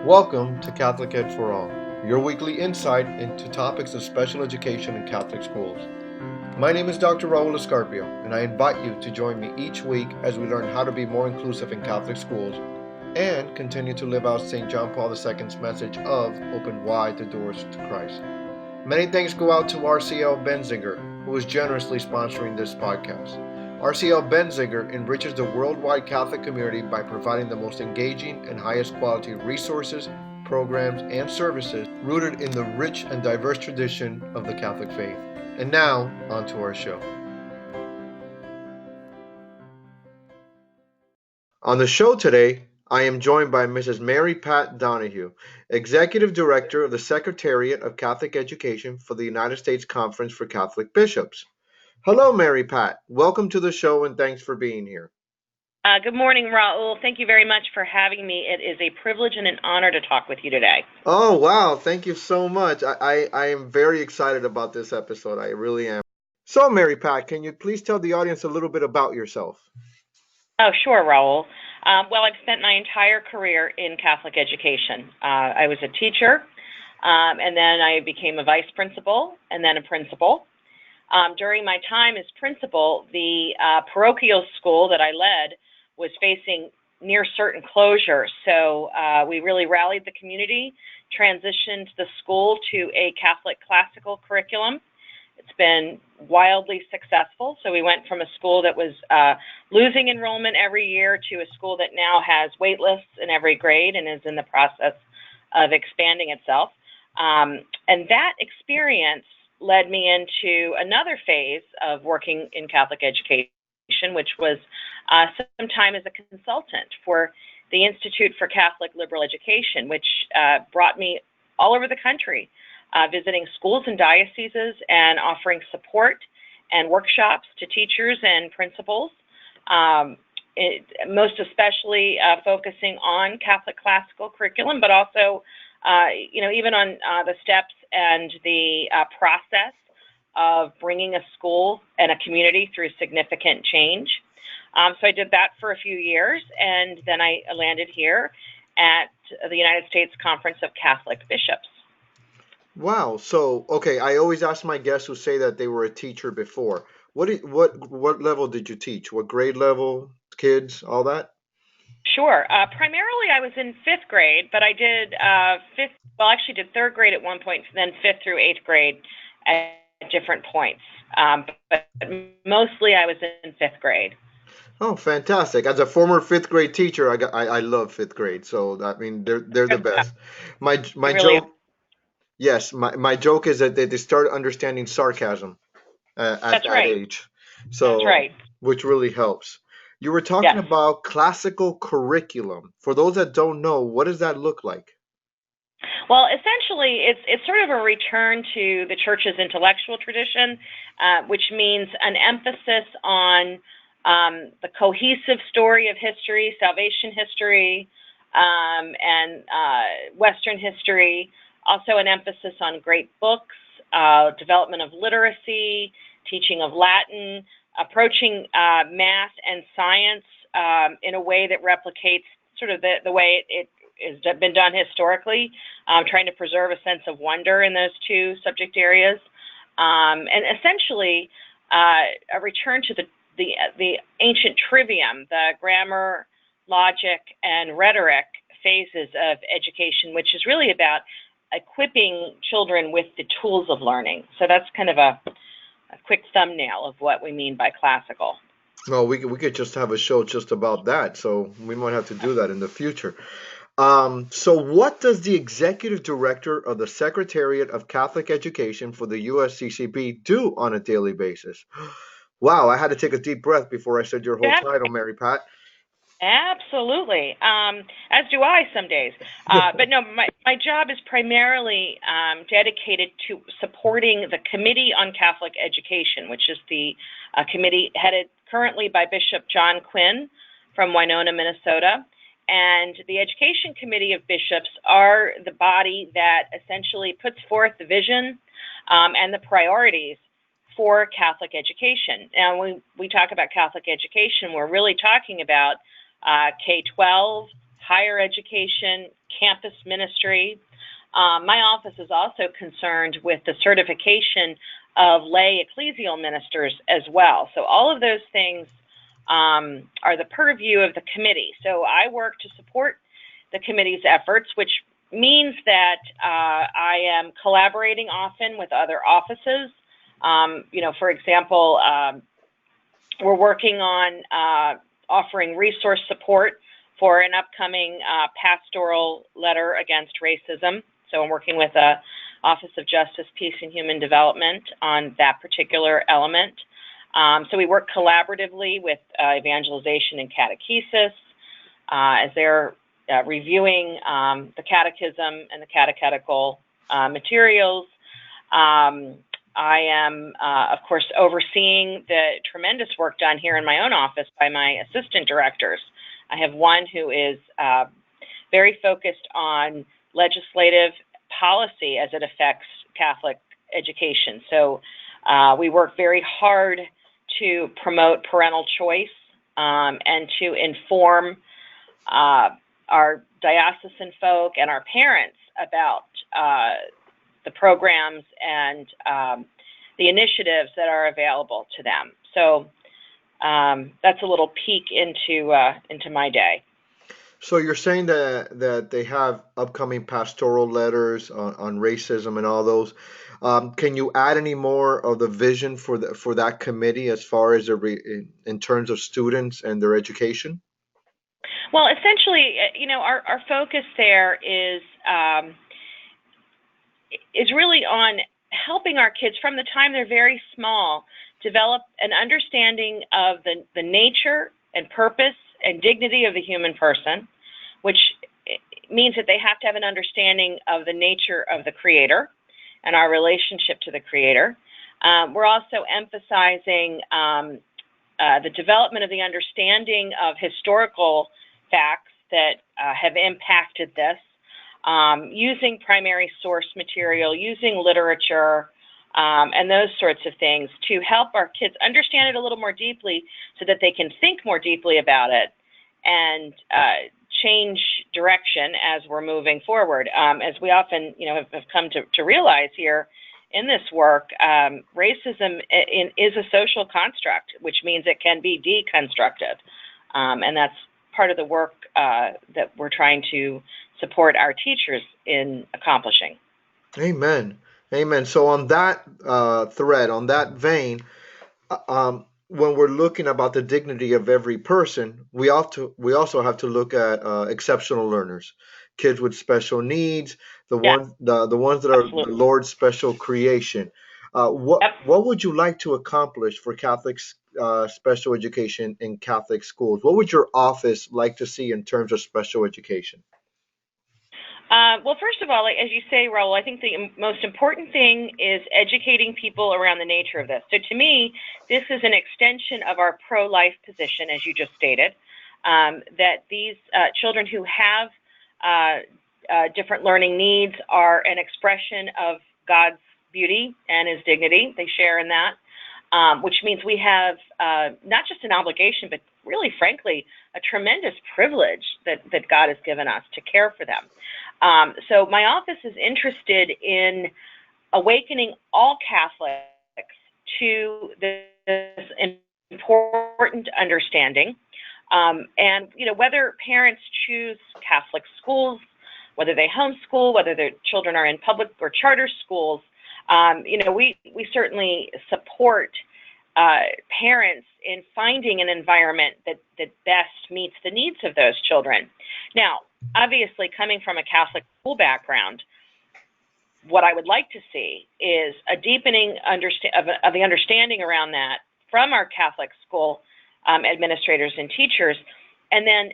Welcome to Catholic Ed for All, your weekly insight into topics of special education in Catholic schools. My name is Dr. Raul Escarpio, and I invite you to join me each week as we learn how to be more inclusive in Catholic schools and continue to live out St. John Paul II's message of open wide the doors to Christ. Many thanks go out to RCL Benziger, who is generously sponsoring this podcast. RCL Benziger enriches the worldwide Catholic community by providing the most engaging and highest quality resources, programs, and services rooted in the rich and diverse tradition of the Catholic faith. And now, on to our show. On the show today, I am joined by Mrs. Mary Pat Donoghue, Executive Director of the Secretariat of Catholic Education for the United States Conference for Catholic Bishops. Hello, Mary Pat. Welcome to the show and thanks for being here. Good morning, Raul. Thank you very much for having me. It is a privilege and an honor to talk with you today. Oh, wow. Thank you so much. I am very excited about this episode. I really am. So, Mary Pat, can you please tell the audience a little bit about yourself? Oh, sure, Raul. Well, I've spent my entire career in Catholic education. I was a teacher, and then I became a vice principal, and then a principal. During my time as principal, the parochial school that I led was facing near certain closure. So we really rallied the community, transitioned the school to a Catholic classical curriculum. It's been wildly successful. So we went from a school that was losing enrollment every year to a school that now has wait lists in every grade and is in the process of expanding itself. And that experience led me into another phase of working in Catholic education, which was some time as a consultant for the Institute for Catholic Liberal Education, which brought me all over the country, visiting schools and dioceses and offering support and workshops to teachers and principals, most especially focusing on Catholic classical curriculum, but also even on the steps and the process of bringing a school and a community through significant change. So I did that for a few years, and then I landed here at the United States Conference of Catholic Bishops. Wow. So, okay, I always ask my guests who say that they were a teacher before. What level did you teach? What grade level? Kids, all that? Sure. Primarily, I was in fifth grade, but I did did third grade at one point, then fifth through eighth grade at different points. But mostly, I was in fifth grade. Oh, fantastic! As a former fifth grade teacher, I love fifth grade. So I mean, they're the best. My Really, joke, yes, my joke is that they start understanding sarcasm at that's that right. age. So, That's right. which really helps. You were talking Yes. about classical curriculum. For those that don't know, what does that look like? Well, essentially, it's sort of a return to the church's intellectual tradition, which means an emphasis on the cohesive story of history, salvation history, and Western history. Also, an emphasis on great books, development of literacy, teaching of Latin, approaching math and science in a way that replicates sort of the way it has been done historically, trying to preserve a sense of wonder in those two subject areas, and essentially a return to the ancient trivium, the grammar, logic, and rhetoric phases of education, which is really about equipping children with the tools of learning. So that's kind of a quick thumbnail of what we mean by classical. Well, we could just have a show just about that. So we might have to do that in the future. So what does the executive director of the Secretariat of Catholic Education for the USCCB do on a daily basis? Wow, I had to take a deep breath before I said your whole title, Mary Pat. Absolutely. As do I some days. But no, my job is primarily dedicated to supporting the Committee on Catholic Education, which is the committee headed currently by Bishop John Quinn from Winona, Minnesota. And the Education Committee of Bishops are the body that essentially puts forth the vision and the priorities for Catholic education. And when we talk about Catholic education, we're really talking about K-12, higher education, campus ministry. My office is also concerned with the certification of lay ecclesial ministers as well. So all of those things are the purview of the committee. So I work to support the committee's efforts, which means that I am collaborating often with other offices. For example, we're working on offering resource support for an upcoming pastoral letter against racism. So I'm working with the Office of Justice, Peace, and Human Development on that particular element. So we work collaboratively with evangelization and catechesis as they're reviewing the catechism and the catechetical materials. I am, of course, overseeing the tremendous work done here in my own office by my assistant directors. I have one who is very focused on legislative policy as it affects Catholic education. So we work very hard to promote parental choice and to inform our diocesan folk and our parents about the programs and the initiatives that are available to them. So that's a little peek into my day. So you're saying that they have upcoming pastoral letters on racism and all those. Can you add any more of the vision for that committee as far as in terms of students and their education? Well, essentially, our focus there is really on helping our kids from the time they're very small develop an understanding of the nature and purpose and dignity of the human person, which means that they have to have an understanding of the nature of the Creator and our relationship to the Creator. We're also emphasizing the development of the understanding of historical facts that have impacted this, using primary source material, using literature, and those sorts of things to help our kids understand it a little more deeply so that they can think more deeply about it and change direction as we're moving forward. As we often, have come to realize here in this work, racism is a social construct, which means it can be deconstructed. And that's part of the work that we're trying to support our teachers in accomplishing. Amen. Amen. So on that thread, on that vein, when we're looking about the dignity of every person, we also have to look at exceptional learners, kids with special needs, the ones that are Absolutely. the Lord's special creation. What would you like to accomplish for Catholic special education in Catholic schools? What would your office like to see in terms of special education? Well, first of all, as you say, Raul, I think the most important thing is educating people around the nature of this. So to me, this is an extension of our pro-life position, as you just stated, that these children who have different learning needs are an expression of God's beauty and His dignity. They share in that, which means we have not just an obligation, but really, frankly, a tremendous privilege that God has given us to care for them. So my office is interested in awakening all Catholics to this important understanding. And, whether parents choose Catholic schools, whether they homeschool, whether their children are in public or charter schools, we certainly support parents in finding an environment that best meets the needs of those children. Now, obviously, coming from a Catholic school background, what I would like to see is a deepening of the understanding around that from our Catholic school administrators and teachers, and then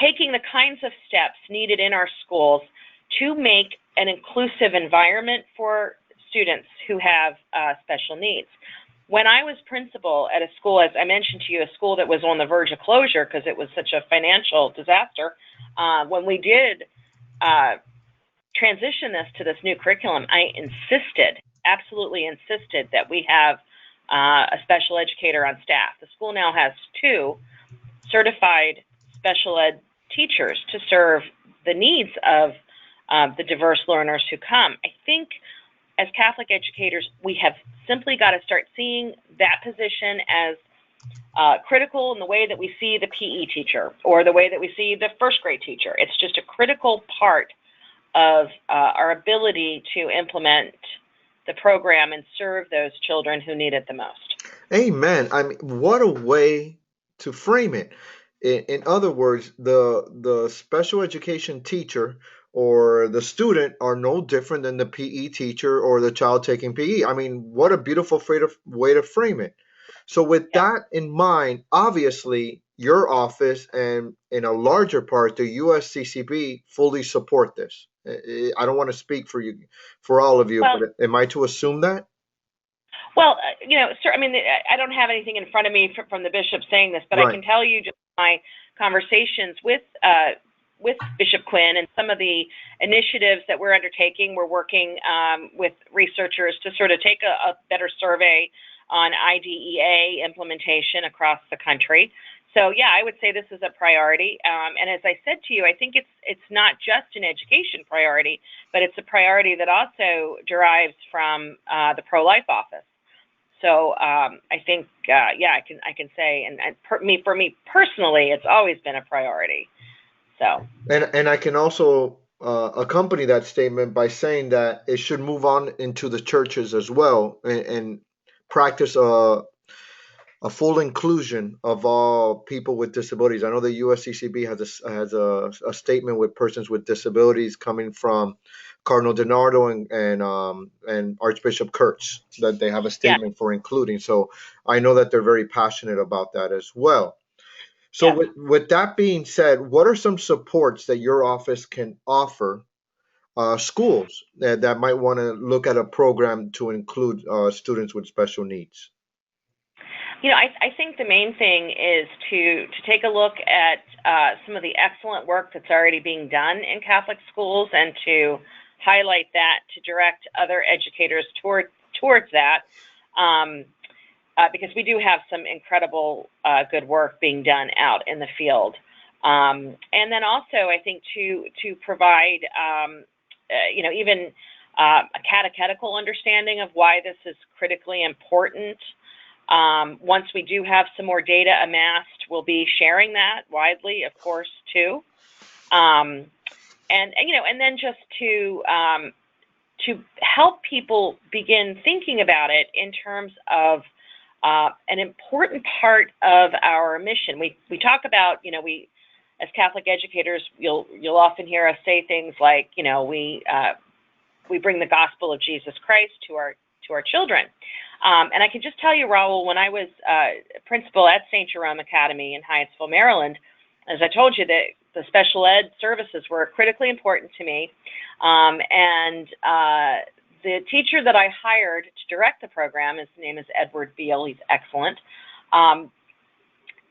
taking the kinds of steps needed in our schools to make an inclusive environment for students who have special needs. When I was principal at a school, as I mentioned to you, a school that was on the verge of closure because it was such a financial disaster, when we did transition this to this new curriculum, I absolutely insisted that we have a special educator on staff. The school now has 2 certified special ed teachers to serve the needs of the diverse learners who come. I think as Catholic educators, we have simply got to start seeing that position as critical in the way that we see the PE teacher or the way that we see the first grade teacher. It's just a critical part of our ability to implement the program and serve those children who need it the most. Amen. I mean, what a way to frame it. In other words, the special education teacher or the student are no different than the PE teacher or the child taking PE. I mean, what a beautiful way to frame it. So, with Yep. that in mind, obviously, your office and in a larger part, the USCCB fully support this. I don't want to speak for you, for all of you, Well, but am I to assume that? Well, sir, I mean, I don't have anything in front of me from the bishop saying this, but I Right. can tell you just my conversations with Bishop Quinn and some of the initiatives that we're undertaking. We're working with researchers to sort of take a better survey on IDEA implementation across the country. So yeah, I would say this is a priority. And as I said to you, I think it's not just an education priority, but it's a priority that also derives from the pro-life office. So I think, yeah, I can say, and for me personally, it's always been a priority. So And I can also accompany that statement by saying that it should move on into the churches as well and practice a full inclusion of all people with disabilities. I know the USCCB has a statement with persons with disabilities coming from Cardinal DiNardo and Archbishop Kurtz that they have a yeah, statement for including. So I know that they're very passionate about that as well. So yes. with that being said, what are some supports that your office can offer schools that might want to look at a program to include students with special needs? I think the main thing is to take a look at some of the excellent work that's already being done in Catholic schools and to highlight that, to direct other educators towards that, because we do have some incredible good work being done out in the field. And then also, I think to provide, even a catechetical understanding of why this is critically important. Once we do have some more data amassed, we'll be sharing that widely, of course, too. And then just to help people begin thinking about it in terms of an important part of our mission. We talk about, we as Catholic educators, you'll often hear us say things like, we bring the gospel of Jesus Christ to our children. And I can just tell you, Raul, when I was principal at St. Jerome Academy in Hyattsville, Maryland, as I told you, that the special ed services were critically important to me. And the teacher that I hired to direct the program, his name is Edward Beal. He's excellent.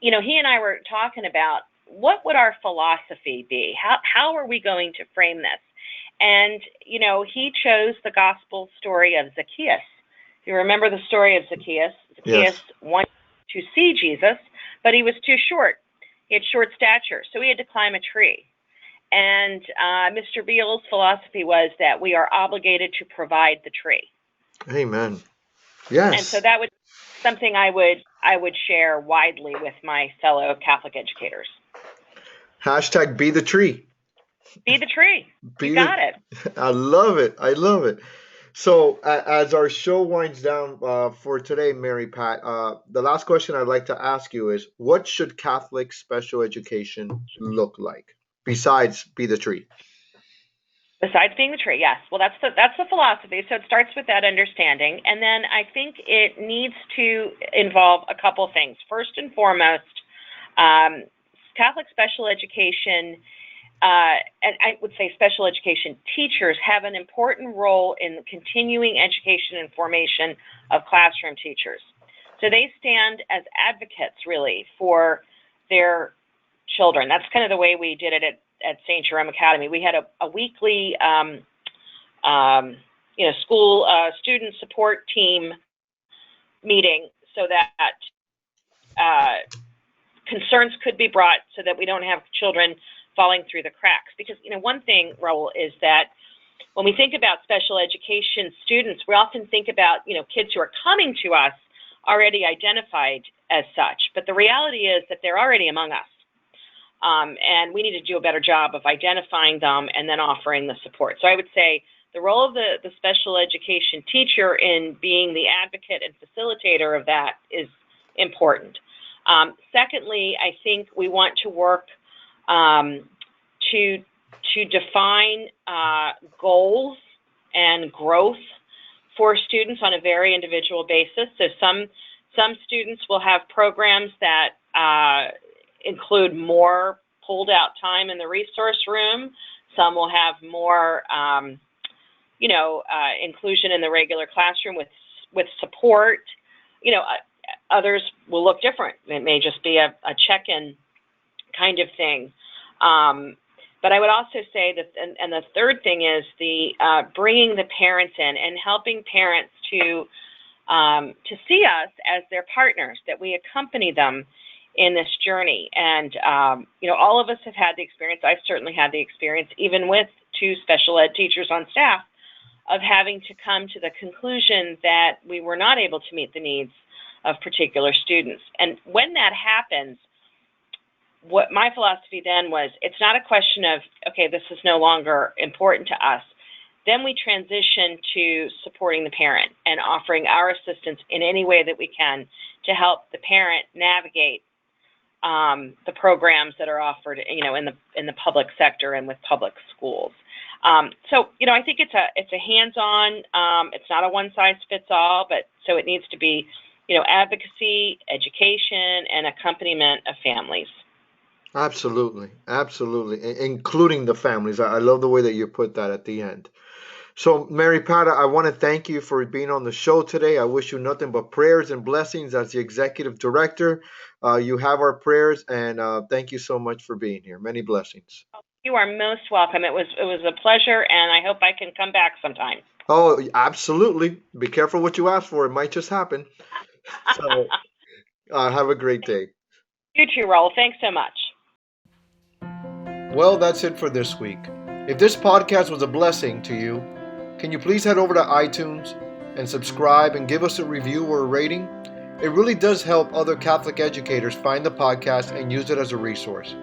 He and I were talking about what would our philosophy be? How are we going to frame this? And, he chose the gospel story of Zacchaeus. If you remember the story of Zacchaeus, Yes. wanted to see Jesus, but he was too short. He had short stature, so he had to climb a tree. And Mr. Beale's philosophy was that we are obligated to provide the tree. Amen. And so Yes. that would be something I would share widely with my fellow Catholic educators. Hashtag be the tree. Be the tree. You Be got the. it. I love it. I love it. So as our show winds down for today, Mary Pat, the last question I'd like to ask you is, what should Catholic special education look like besides be the tree? Besides being the tree, yes. Well, that's the philosophy. So it starts with that understanding, and then I think it needs to involve a couple things. First and foremost, Catholic special education, and I would say special education teachers have an important role in the continuing education and formation of classroom teachers. So they stand as advocates, really, for their children. That's kind of the way we did it at St. Jerome Academy. We had a weekly, school student support team meeting so that concerns could be brought so that we don't have children falling through the cracks. Because, one thing, Raul, is that when we think about special education students, we often think about, kids who are coming to us already identified as such. But the reality is that they're already among us. And we need to do a better job of identifying them and then offering the support. So I would say the role of the special education teacher in being the advocate and facilitator of that is important. Secondly, I think we want to work to define goals and growth for students on a very individual basis. So some students will have programs that include more pulled out time in the resource room. Some will have more, inclusion in the regular classroom with support. Others will look different. It may just be a check-in kind of thing. But I would also say that, and the third thing is the bringing the parents in and helping parents to see us as their partners, that we accompany them in this journey. And, all of us have had the experience, I've certainly had the experience, even with 2 special ed teachers on staff, of having to come to the conclusion that we were not able to meet the needs of particular students. And when that happens, what my philosophy then was, it's not a question of, okay, this is no longer important to us. Then we transition to supporting the parent and offering our assistance in any way that we can to help the parent navigate the programs that are offered, in the public sector and with public schools. So, I think it's a hands-on. It's not a one-size-fits-all, but so it needs to be, advocacy, education, and accompaniment of families. Absolutely. Including the families. I love the way that you put that at the end. So, Mary Pat, I want to thank you for being on the show today. I wish you nothing but prayers and blessings as the executive director. You have our prayers, and thank you so much for being here. Many blessings. You are most welcome. It was a pleasure, and I hope I can come back sometime. Oh, absolutely. Be careful what you ask for. It might just happen. So, have a great day. You too, Raul. Thanks so much. Well, that's it for this week. If this podcast was a blessing to you, can you please head over to iTunes and subscribe and give us a review or a rating? It really does help other Catholic educators find the podcast and use it as a resource.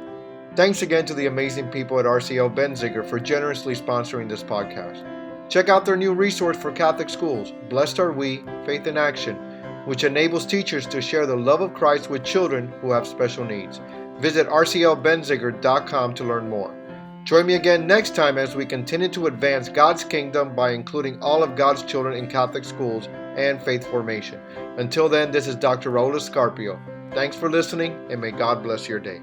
Thanks again to the amazing people at RCL Benziger for generously sponsoring this podcast. Check out their new resource for Catholic schools, Blessed Are We, Faith in Action, which enables teachers to share the love of Christ with children who have special needs. Visit rclbenziger.com to learn more. Join me again next time as we continue to advance God's kingdom by including all of God's children in Catholic schools and faith formation. Until then, this is Dr. Raul Escarpio. Thanks for listening, and may God bless your day.